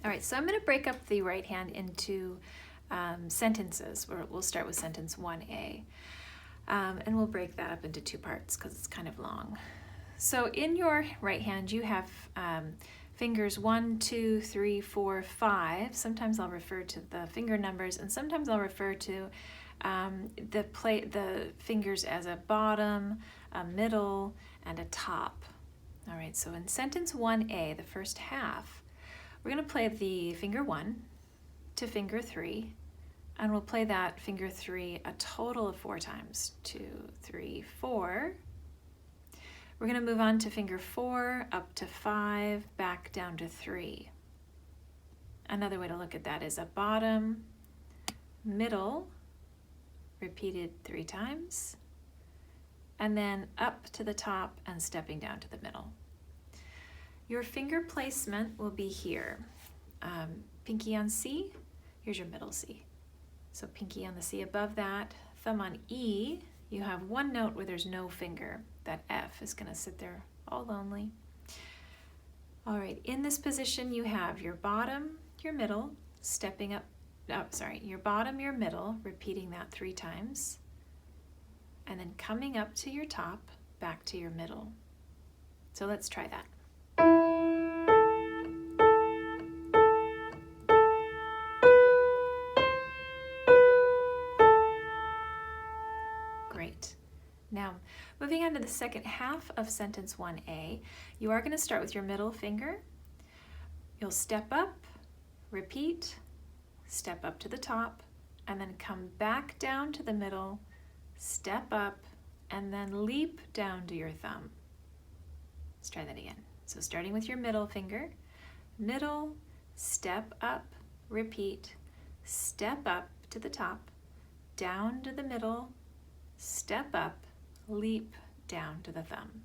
All right, so I'm going to break up the right hand into sentences. We'll start with sentence 1A, and we'll break that up into two parts because it's kind of long. So in your right hand, you have fingers 1, 2, 3, 4, 5. Sometimes I'll refer to the finger numbers, and sometimes I'll refer to the fingers as a bottom, a middle, and a top. All right, so in sentence 1A, the first half, we're going to play the finger 1 to finger 3, and we'll play that finger 3 a total of 4 times. 2, 3, 4. We're going to move on to finger 4, up to 5, back down to 3. Another way to look at that is a bottom, middle, repeated 3 times, and then up to the top and stepping down to the middle. Your finger placement will be here. Pinky on C, here's your middle C. So pinky on the C above that, thumb on E, you have one note where there's no finger. That F is gonna sit there all lonely. All right, in this position you have your bottom, your middle, stepping up, your bottom, your middle, repeating that 3 times, and then coming up to your top, back to your middle. So let's try that. Great. Now, moving on to the second half of sentence 1A, you are going to start with your middle finger. You'll step up, repeat, step up to the top, and then come back down to the middle, step up, and then leap down to your thumb. Let's try that again. So starting with your middle finger, middle, step up, repeat, step up to the top, down to the middle, step up, leap down to the thumb.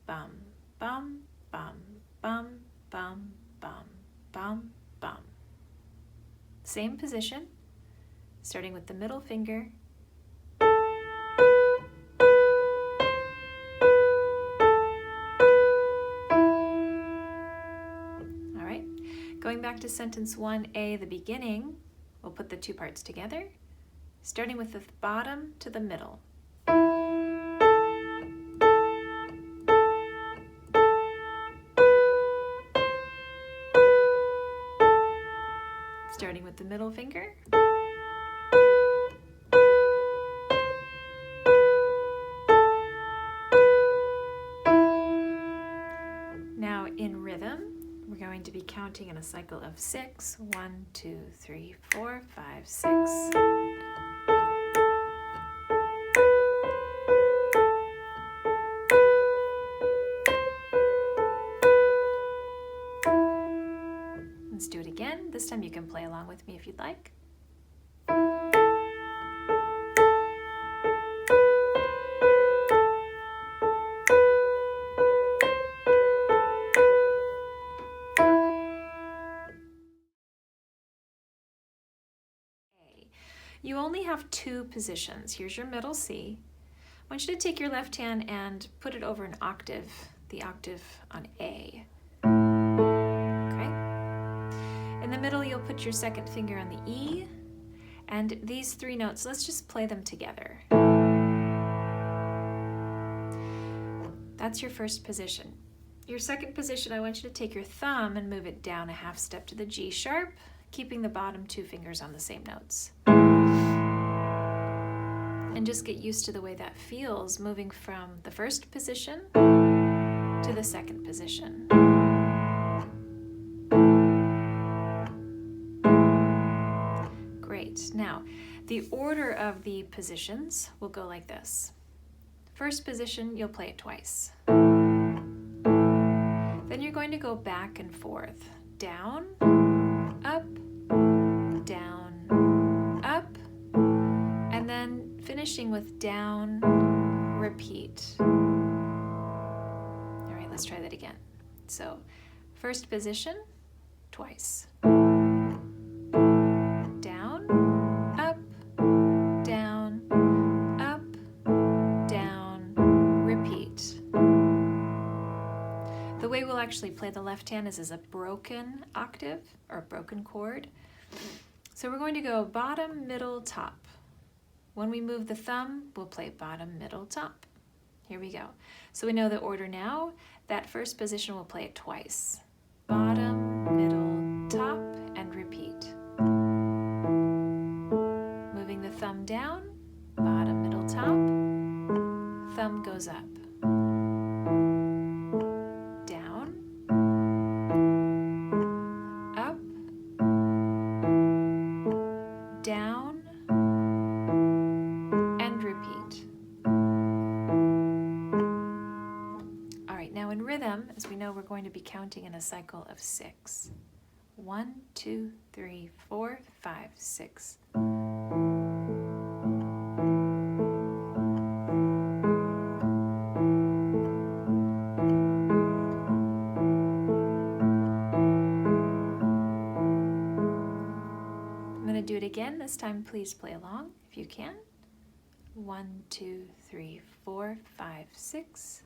Bum, bum, bum, bum, bum, bum, bum, bum. Same position, starting with the middle finger. All right, going back to sentence 1A, the beginning, we'll put the 2 parts together, starting with the bottom to the middle. Starting with the middle finger. Now in rhythm, we're going to be counting in a cycle of 6. 1, 2, 3, 4, 5, 6. Let's do it again. This time you can play along with me if you'd like. You only have 2 positions. Here's your middle C. I want you to take your left hand and put it over an octave, the octave on A. Okay? In the middle, you'll put your second finger on the E, and these 3 notes, let's just play them together. That's your first position. Your second position, I want you to take your thumb and move it down a half step to the G sharp, keeping the bottom 2 fingers on the same notes. And just get used to the way that feels, moving from the first position to the second position. Now, the order of the positions will go like this. First position, you'll play it twice. Then you're going to go back and forth. Down, up, down, up, and then finishing with down, repeat. All right, let's try that again. So, first position, twice. Down, up, down, up, down, repeat. The way we'll actually play the left hand is as a broken octave or a broken chord. So we're going to go bottom, middle, top. When we move the thumb, we'll play bottom, middle, top. Here we go. So we know the order now. That first position, we'll play it twice. Bottom, middle, top, and repeat. Moving the thumb down, bottom, middle, top, thumb goes up. Down, up, down, and repeat. All right, now in rhythm, as we know, we're going to be counting in a cycle of 6. 1, 2, 3, 4, 5, 6. I'm going to do it again. This time, please play along if you can. 1, 2, 3, 4, 5, 6.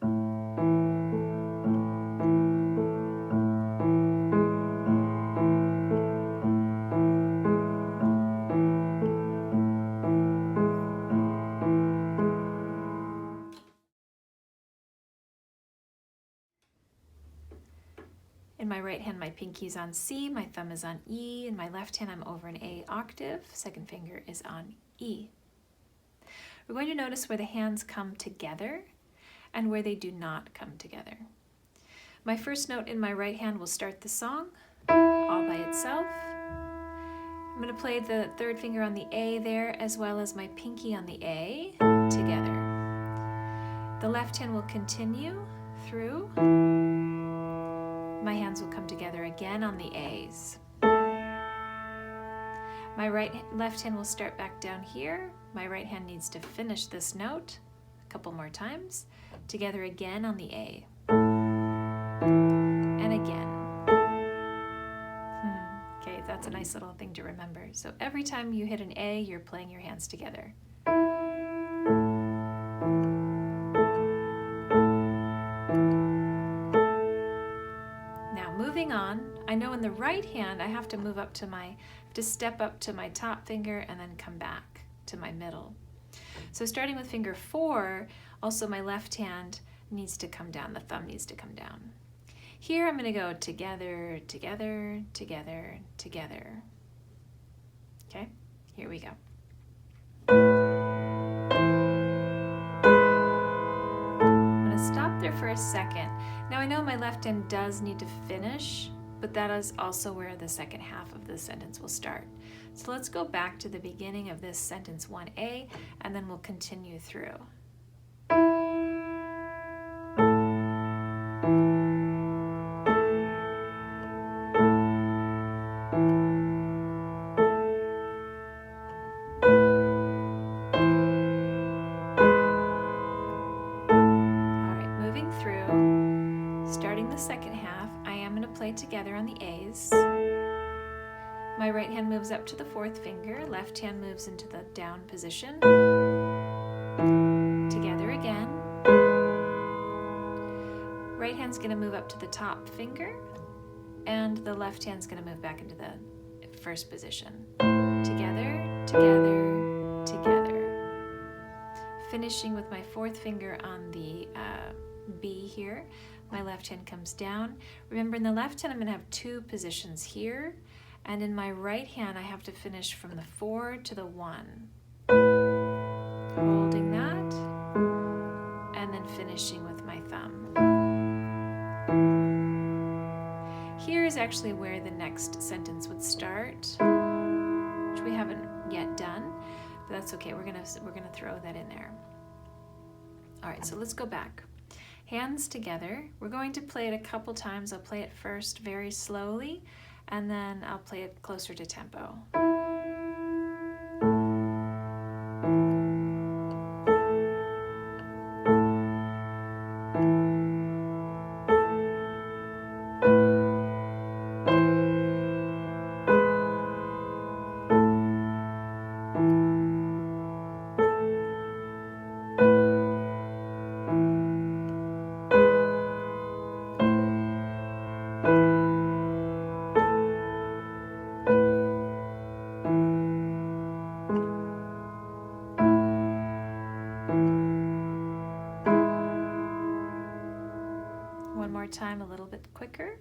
In my right hand, my pinky's on C, my thumb is on E. In my left hand, I'm over an A octave. Second finger is on E. We're going to notice where the hands come together and where they do not come together. My first note in my right hand will start the song all by itself. I'm going to play the third finger on the A there, as well as my pinky on the A together. The left hand will continue through. My hands will come together again on the A's. My left hand will start back down here. My right hand needs to finish this note a couple more times. Together again on the A. And again. Okay, that's a nice little thing to remember. So every time you hit an A, you're playing your hands together. Moving on, I know in the right hand I have to step up to my top finger and then come back to my middle. So starting with finger 4, also my left hand needs to come down, the thumb needs to come down. Here I'm going to go together, together, together, together. Okay, here we go. Stop there for a second. Now I know my left hand does need to finish, but that is also where the second half of the sentence will start. So let's go back to the beginning of this sentence 1A, and then we'll continue through. Together on the A's. My right hand moves up to the 4th finger, left hand moves into the down position. Together again. Right hand's going to move up to the top finger, and the left hand's going to move back into the first position. Together, together, together. Finishing with my 4th finger on the B here. My left hand comes down. Remember, in the left hand, I'm going to have 2 positions here. And in my right hand, I have to finish from the 4 to the 1. Holding that, and then finishing with my thumb. Here is actually where the next sentence would start, which we haven't yet done, but that's okay. We're gonna throw that in there. All right, so let's go back. Hands together. We're going to play it a couple times. I'll play it first very slowly, and then I'll play it closer to tempo. One more time, a little bit quicker.